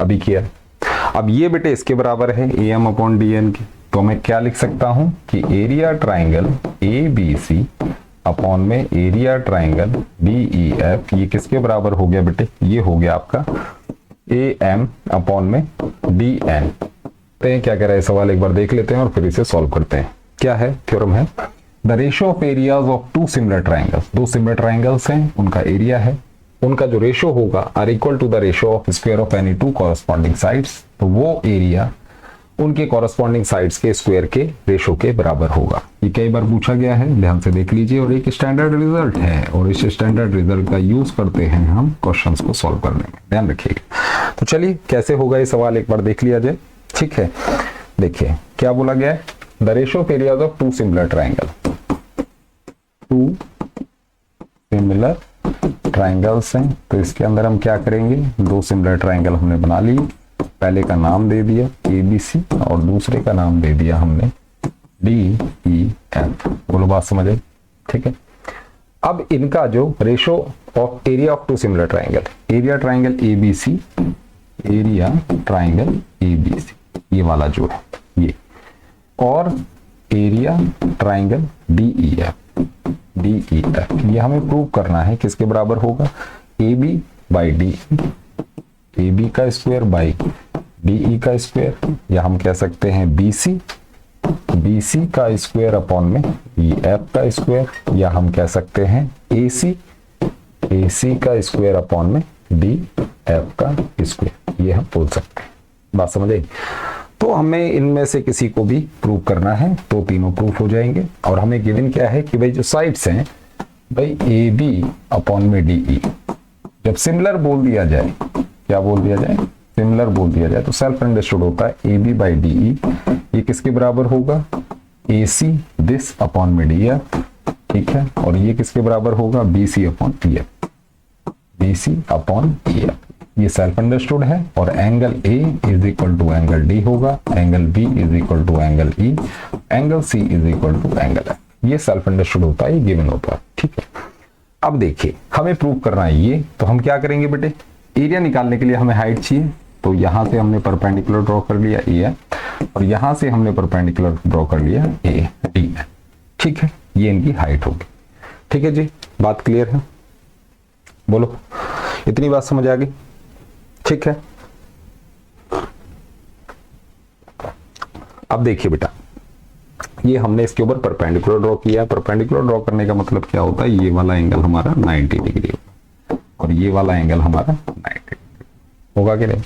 अभी किया। अब ये बेटे इसके बराबर है A M upon D N के, तो मैं क्या लिख सकता हूं कि area triangle A B C upon में area triangle D E F, ये किसके बराबर हो गया बेटे, ये हो गया आपका ए एम अपॉन में डी एन। क्या कह रहा है सवाल, एक बार देख लेते हैं और फिर इसे सॉल्व करते हैं। क्या है, थ्योरम है the ratio of areas of two similar triangles, दो सिमिलर ट्राइंगल्स हैं, उनका एरिया है, उनका जो रेशियो होगा are equal to the ratio of square of any two corresponding sides, तो वो एरिया उनके कॉरस्पॉन्डिंग साइड्स के स्क्वायर के रेशियो के बराबर होगा। ये कई बार पूछा गया है, ध्यान से देख लीजिए, और एक स्टैंडर्ड रिजल्ट है और इस स्टैंडर्ड रिजल्ट का यूज करते हैं हम क्वेश्चंस को सॉल्व करने में, ध्यान रखिएगा। तो चलिए कैसे होगा ये सवाल एक बार देख लिया जाए। ठीक है, देखिए क्या बोला गया है, the ratio of areas of two similar triangle, two similar triangles हैं, तो इसके अंदर हम क्या करेंगे, दो सिमिलर ट्राइंगल हमने बना लिए, पहले का नाम दे दिया ए बी सी और दूसरे का नाम दे दिया हमने डी ई एफ। बोलो बात समझ आई, ठीक है। अब इनका जो ratio of area of two similar triangle, area triangle A B C, area triangle A B C, ये वाला जो है ये, और area triangle D E F, D E F, ये हमें प्रूव करना है किसके बराबर होगा, A B by D, A B का स्क्वायर बाई डी ई का स्क्वायर, या हम कह सकते हैं बी सी का स्क्वायर अपॉन में ई एफ का स्क्वायर, या हम कह सकते हैं ए सी का स्क्वायर अपॉन में डी एफ का स्क्वायर, ये हम बोल सकते हैं। बात समझ आई। तो हमें इनमें से किसी को भी प्रूव करना है, तो तीनों प्रूफ हो जाएंगे। और हमें गिवन क्या है कि भाई जो साइड्स हैं, भाई ए बी अपॉन में डी ई, जब सिमिलर बोल दिया जाए, क्या बोल दिया जाए, सिमिलर बोल दिया जाए, तो सेल्फ अंडरस्टूड होता है A B by D E, ये किसके बराबर होगा, ए सी दिस अपॉन में डी एफ, ठीक है, और ये किसके बराबर होगा, B C upon E F, B C upon E F, ये सेल्फ अंडरस्टूड है। और angle A is equal to angle D होगा, angle B is equal to angle E, angle C is equal to angle F, ये self understood होता है, ये given होता है, ठीक है। अब देखिए हमें प्रूव करना है ये, तो हम क्या करेंगे बेटे, एरिया निकालने के लिए हमें हाइट चाहिए, तो यहां से हमने परपेंडिकुलर ड्रॉ कर लिया ए है, और यहां से हमने परपेंडिकुलर ड्रॉ कर लिया ए डी है, ठीक है, ये इनकी हाइट होगी। ठीक है जी, बात क्लियर है, बोलो इतनी बात समझ आ गई, ठीक है। अब देखिए बेटा, ये हमने इसके ऊपर परपेंडिकुलर ड्रॉ किया, परपेंडिकुलर ड्रॉ करने का मतलब क्या होता है, ये वाला एंगल हमारा 90 डिग्री होगा और ये वाला एंगल हमारा 90 डिग्री होगा कि नहीं,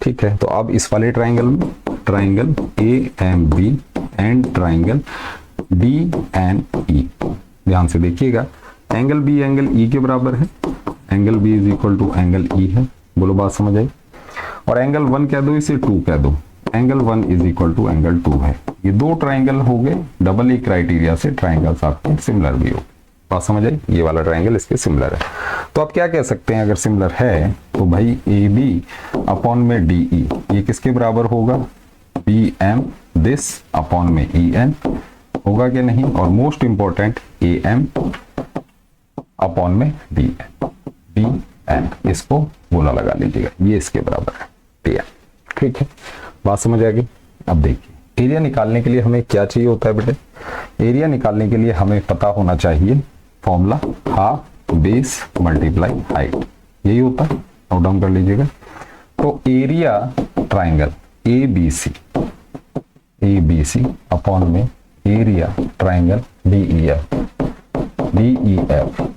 ठीक है। तो अब इस वाले ट्राइंगल में triangle A M B and triangle D N E, ध्यान से देखिएगा, एंगल बी एंगल ई के बराबर है, angle B is equal to angle E है, बोलो बात समझ आई। और एंगल 1 कह दो, इसे 2 कह दो, angle 1 is equal to angle 2 है। ये दो ट्राइंगल हो गए, डबल ई क्राइटेरिया से ट्राइंगल्स आपके सिमिलर भी हो, बात समझ आई, ये वाला ट्राइंगल इसके सिमिलर है। तो आप क्या कह सकते हैं, अगर सिमिलर है तो भाई ए बी अपॉन में डी ई, ये किसके बराबर होगा, बी एम दिस अपॉन में ई एन, होगा कि नहीं। और most important A M upon में डी एन, इसको गोला लगा लीजिएगा, ये इसके बराबर है डी एन, ठीक है, बात समझ आ गई। अब देखिए एरिया निकालने के लिए हमें क्या चाहिए होता है बेटे, एरिया निकालने के लिए हमें पता होना चाहिए formula half base multiply height, यही होता है, नोट डाउन कर लीजिएगा। तो area triangle A B C upon में area triangle D E F,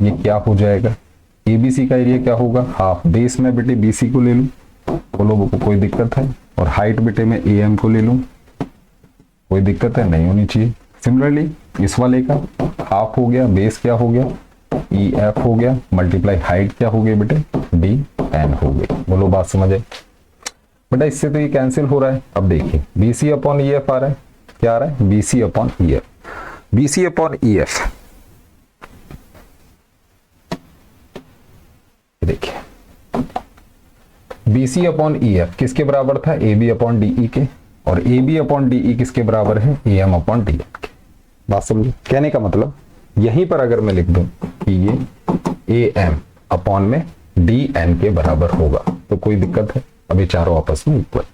ये क्या हो जाएगा, ए बी सी का एरिया क्या होगा, हाफ बेस में बेटे बी सी को ले लूं, बोलो कोई दिक्कत है, और हाइट बेटे में ए एम को ले लूं, कोई दिक्कत है, नहीं होनी चाहिए। सिमिलरली इस वाले का हाफ हो गया, बेस क्या हो गया, ई एफ हो गया, मल्टीप्लाई हाइट क्या हो गई बेटे, डी एन हो गई, बोलो बात समझ आए बेटा। इससे तो ये कैंसिल हो रहा है। अब देखिए B C upon E F आ रहा है, क्या आ रहा है, B C upon E F, B C upon E F, देखिए B C upon E F किसके बराबर था, A B upon D E के, और A B upon D E किसके बराबर है, A M upon D N के। बात समझिए, कहने का मतलब यहीं पर अगर मैं लिख दूं कि ये ए एम अपॉन में डी एन के बराबर होगा, तो कोई दिक्कत है, अब ये चारों आपस में इक्वल।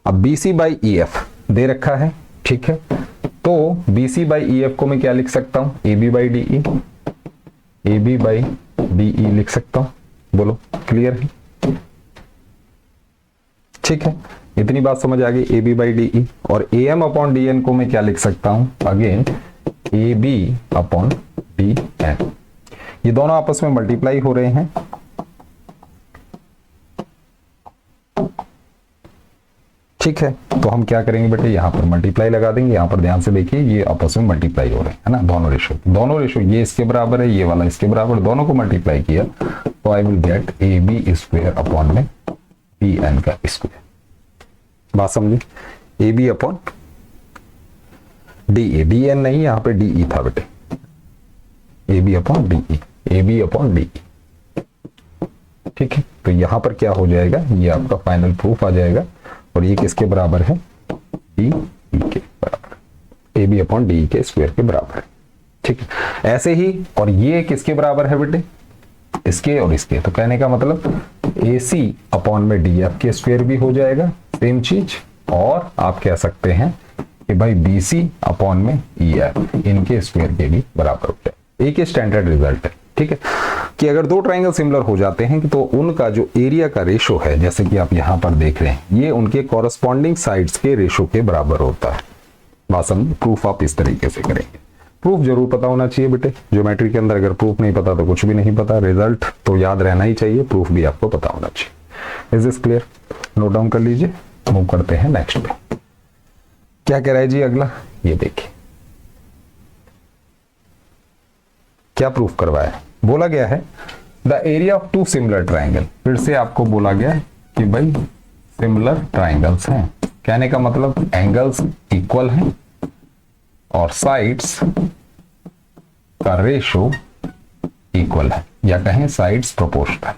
अब BC बाई EF दे रखा है, ठीक है, तो BC बाई EF को मैं क्या लिख सकता हूं, AB by DE, AB by DE लिख सकता हूं। बोलो क्लियर है? ठीक है, इतनी बात समझ आ गई, AB बाई DE। और AM अपॉन DN को मैं क्या लिख सकता हूं, अगेन AB अपॉन DN। ये दोनों आपस में मल्टीप्लाई हो रहे हैं, ठीक है, तो हम क्या करेंगे बेटे, यहां पर मल्टीप्लाई लगा देंगे। यहां पर ध्यान से देखिए, ये आपस में मल्टीप्लाई हो रहे हैं, है ना, दोनों रेशो ये इसके बराबर है, ये वाला इसके बराबर, दोनों को मल्टीप्लाई किया तो I will get AB square upon में DN का स्क्वायर। बात समझे? AB अपॉन DE, DN नहीं, यहां पे DE था बेटे, AB upon DE, AB upon DE, ठीक है। तो यहां पर क्या हो जाएगा, ये आपका फाइनल प्रूफ आ जाएगा, और ये किसके बराबर है, DE के बराबर, AB अपॉन DE के स्क्वायर के बराबर है, ठीक है। ऐसे ही, और ये किसके बराबर है बेटे, इसके और इसके, तो कहने का मतलब AC अपॉन में DF के स्क्वायर भी हो जाएगा, सेम चीज। और आप कह सकते हैं कि भाई BC अपॉन में EF इनके स्क्वायर के भी बराबर हो जाए। एक ही स्टैंडर्ड रिजल्ट है, ठीक है, कि अगर दो ट्राइंगल सिमिलर हो जाते हैं तो उनका जो एरिया का रेशो है, जैसे कि आप यहां पर देख रहे हैं, ये उनके कॉरस्पॉन्डिंग साइड्स के रेशो के बराबर होता है। बात समझ? प्रूफ आप इस तरीके से करेंगे। प्रूफ जरूर पता होना चाहिए बेटे, ज्योमेट्री के अंदर अगर प्रूफ नहीं पता तो कुछ भी नहीं पता, रिजल्ट तो याद रहना ही चाहिए, प्रूफ भी आपको पता होना चाहिए। Is this clear? Note down कर लीजिए, मूव करते हैं नेक्स्ट पे। क्या कह रहा है जी अगला, ये देखिए क्या प्रूफ करवाया। बोला गया है the area of two similar triangle, फिर से आपको बोला गया कि भाई सिमिलर ट्राइंगल्स हैं, कहने का मतलब एंगल्स इक्वल हैं और साइड्स का रेशो इक्वल है, या कहें sides proportional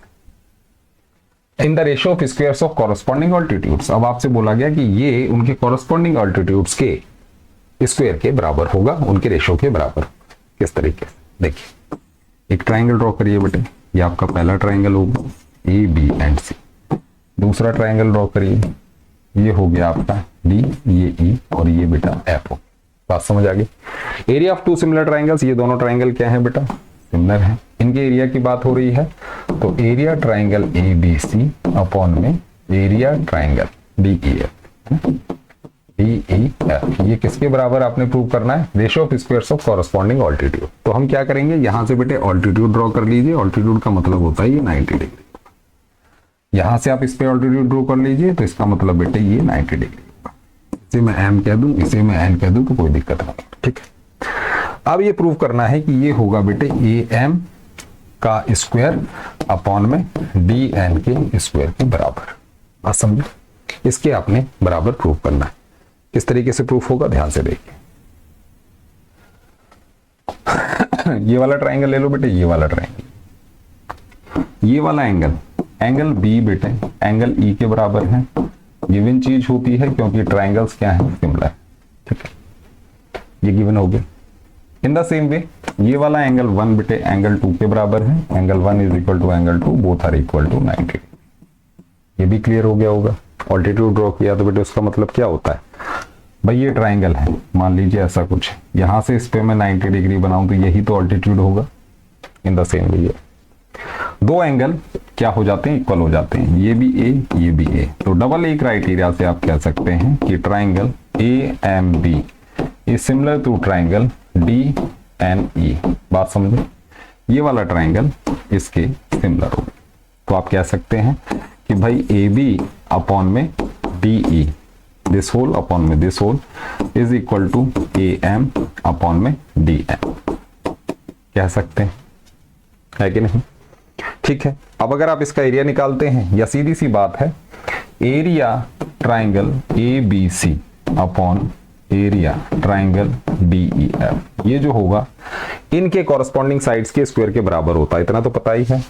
in the ratio of squares of corresponding altitudes. अब आपसे बोला गया कि ये उनके कॉरस्पॉन्डिंग ऑल्टीट्यूड्स के स्क्वायर के बराबर होगा, उनके रेशो के बराबर। किस तरीके से, देखिए एक ट्राइंगल ड्रॉ करिए बेटे, ये आपका पहला ट्राइंगल होगा AB एंड C। दूसरा ट्राइंगल ड्रॉ करिए, ये हो गया आपका D, ये E और ये बेटा F हो। बात समझ आ गई? Area of two similar triangles, ये दोनों ट्राइंगल क्या है बेटा, सिमिलर है। इनके एरिया की बात हो रही है, तो एरिया ट्राइंगल ABC अपॉन में एरिया ट्राइंगल DEF, ये किसके बराबर आपने प्रूव करना है, ratio of squares of corresponding altitude. तो हम क्या करेंगे, यहां से बेटे ऑल्टीट्यूड ड्रॉ कर लीजिए। ऑल्टीट्यूड का मतलब होता है ये 90 डिग्री। यहां से आप इस पे ऑल्टीट्यूड ड्रॉ कर लीजिए, तो इसका मतलब बेटे ये 90 डिग्री। इसे मैं M कह दूं, इसे मैं N कह दूं, तो कोई दिक्कत नहीं, ठीक है। अब ये प्रूव करना है कि ये होगा बेटे AM का स्क्वायर अपॉन में DN के स्क्वायर के बराबर। बात समझे? इसके आपने बराबर प्रूव करना है। किस तरीके से प्रूफ होगा, ध्यान से देखिए। ये वाला ट्राइंगल ले लो बेटे, ये वाला ट्राइंगल, ये वाला एंगल B बेटे एंगल E के बराबर है। गिवन चीज होती है क्योंकि ट्राइंगल्स क्या है, सिमिलर, ठीक है, ये गिवन हो गया। इन द सेम वे ये वाला एंगल 1 बेटे एंगल 2 के बराबर है। Angle 1 is equal to angle 2, both are equal to 90। ये भी क्लियर हो गया होगा। ऑल्टीट्यूड ड्रॉ किया तो बेटे उसका मतलब क्या होता है, भाई ये ट्राइंगल है, मान लीजिए ऐसा कुछ, यहां से इस पे मैं 90 डिग्री बनाऊं तो यही तो ऑल्टीट्यूड होगा। इन द सेम वे दो एंगल क्या हो जाते हैं, इक्वल हो जाते हैं, ये भी A ये भी A। तो डबल A क्राइटेरिया से आप कह सकते हैं कि triangle AMB is similar to triangle DNE। बात समझे? ये वाला ट्राइंगल इसके सिमिलर होगा। तो आप कह सकते हैं कि भाई AB अपॉन में DE, दिस होल अपॉन में this whole is equal to AM upon में DN, कह सकते हैं, है कि नहीं? ठीक है। अब अगर आप इसका एरिया निकालते हैं, या सीधी सी बात है, area triangle ABC upon area triangle DEF, ये जो होगा इनके कॉरस्पॉन्डिंग साइड्स के स्क्वायर के बराबर होता है। इतना तो पता ही है,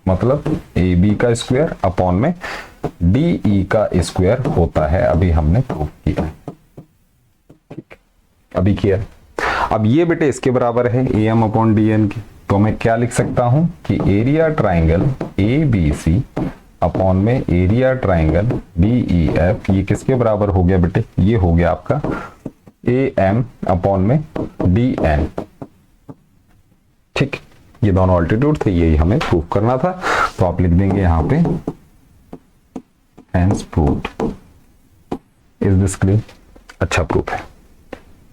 मतलब AB का स्क्वायर अपॉन में DE का स्क्वायर होता है। अभी हमने प्रूव किया, ठीक, अभी किया। अब ये बेटे इसके बराबर है AM अपॉन DN के, तो मैं क्या लिख सकता हूं कि एरिया ट्राइंगल ABC अपॉन में एरिया ट्राइंगल DEF, ये किसके बराबर हो गया बेटे, ये हो गया आपका AM अपॉन में DN। ठीक, ये दोनों अल्टीट्यूड थे, यही हमें प्रूव करना था, तो आप लिख देंगे यहां पे hence proved. Is this clear? अच्छा प्रूफ है।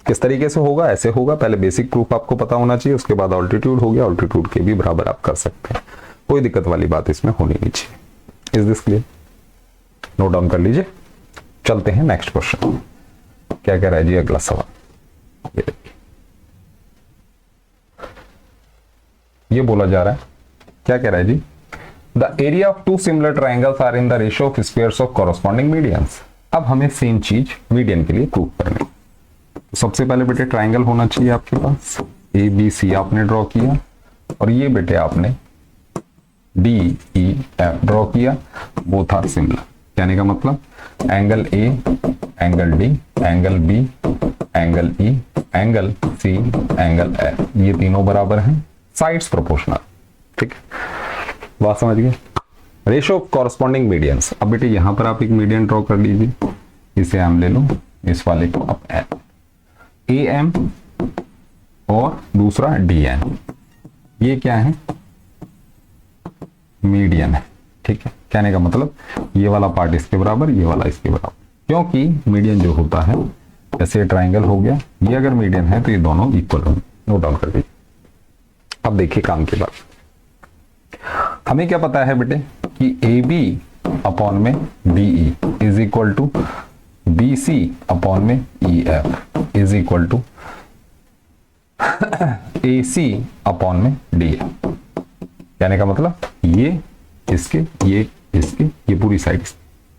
किस तरीके से होगा, ऐसे होगा, पहले बेसिक प्रूफ आपको पता होना चाहिए, उसके बाद ऑल्टीट्यूड हो गया, ऑल्टीट्यूड के भी बराबर आप कर सकते हैं, कोई दिक्कत वाली बात इसमें होनी नहीं चाहिए। Is this clear? Note down कर लीजिए। चलते हैं नेक्स्ट क्वेश्चन। क्या कह रहा है जी अगला सवाल, ये देखिए, ये बोला जा रहा है, क्या कह रहा है जी, the area of two similar triangles are in the ratio of squares of corresponding medians. अब हमें सेम चीज मीडियन के लिए प्रूव करनी है। तो सबसे पहले बेटे ट्राइंगल होना चाहिए आपके पास, ABC आपने ड्रॉ किया, और ये बेटे आपने DEF ड्रॉ किया, बोथ आर सिमिलर। कहने का मतलब angle A, angle D, angle B, angle E, angle C, angle F, ये तीनों बराबर हैं, साइड्स प्रोपोर्शनल। ठीक है, बात समझ गए? Ratio of corresponding medians. अब बेटे यहां पर आप एक मीडियन ड्रॉ कर लीजिए, इसे हम ले लो, इस वाले को आप AM और दूसरा DN, ये क्या है, मीडियन है। ठीक है, कहने का मतलब ये वाला पार्ट इसके बराबर, ये वाला इसके बराबर, क्योंकि मीडियन जो होता है, जैसे ट्राइंगल हो गया, ये अगर मीडियन है तो ये दोनों इक्वल होंगे। नोट डाउन कर दीजिए। अब देखिए काम की बात, हमें क्या पता है बेटे कि AB अपॉन में DE is equal to BC upon में EF is equal to AC upon में DF। कहने का मतलब ये इसके, ये इसके, ये पूरी साइड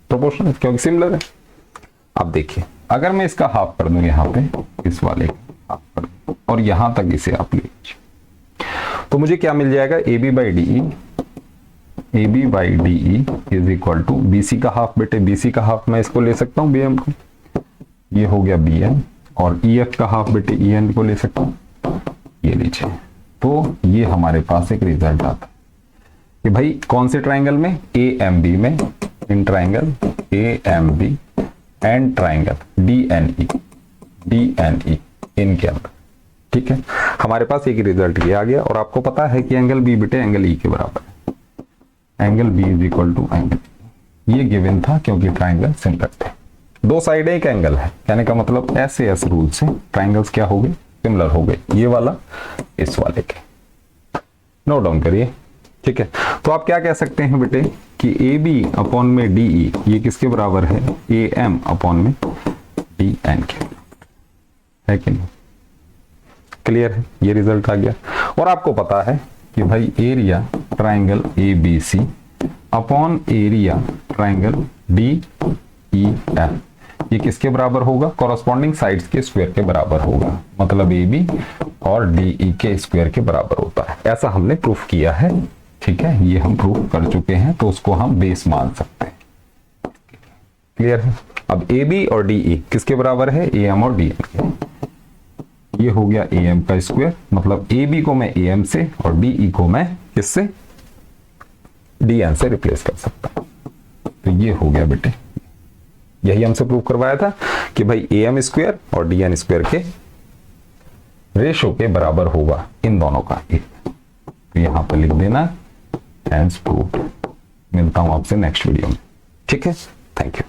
प्रोपोर्शनल है क्योंकि सिमिलर है। अब देखिए अगर मैं इसका हाफ कर दूं यहाँ पे, इस वाले का हाफ कर दूं और यहां तक इसे आप ले लीजिए, तो मुझे क्या मिल जाएगा, AB by DE is equal to BC का हाफ। बेटे BC का हाफ मैं इसको ले सकता हूँ BM को, ये हो गया BN, और EF का हाफ बेटे EN को ले सकता हूँ, ये लीजिए। तो ये हमारे पास एक रिजल्ट आता है कि भाई कौन से ट्राइंगल में, AMB में, in triangle AMB and triangle DNE इनके अंदर। ठीक है, हमारे पास एक रिजल्ट ये आ गया, और आपको पता है कि एंगल B बेटे एंगल E के बराबर है, angle B is equal to angle, ये गिवन था क्योंकि ट्राइंगल सिमिलर थे, दो साइड एक एंगल है। कहने का मतलब ऐसे रूल से ट्राइंगल्स क्या हो गए, सिमिलर हो गए, ये वाला इस वाले के। नोट डाउन करिए। ठीक है, तो आप क्या कह सकते हैं बेटे कि AB अपॉन में DE ये किसके बराबर है, AM अपॉन में DN के, है कि नहीं? क्लियर है, ये रिजल्ट आ गया। और आपको पता है कि भाई area triangle ABC upon area triangle DEF ये किसके बराबर होगा, कॉरस्पॉन्डिंग साइड्स के स्क्वायर के बराबर होगा, मतलब AB और DE के स्क्वायर के बराबर होता है। ऐसा हमने प्रूफ किया है। ठीक है, ये हम प्रूफ कर चुके हैं, तो उसको हम बेस मान सकते हैं। क्लियर है? अब AB और DE किसके बराबर है, AM और DN के। ये हो गया AM का स्क्वायर, मतलब AB को मैं AM से और DE को मैं किससे, DN से रिप्लेस कर सकता हूं। तो ये हो गया बेटे, यही हमसे प्रूव करवाया था कि भाई AM स्क्वायर और DN स्क्वायर के रेशो के बराबर होगा इन दोनों का एक। तो यहां पर लिख देना हेंस प्रूव्ड। मिलता हूं आपसे नेक्स्ट वीडियो में। ठीक है, थैंक यू।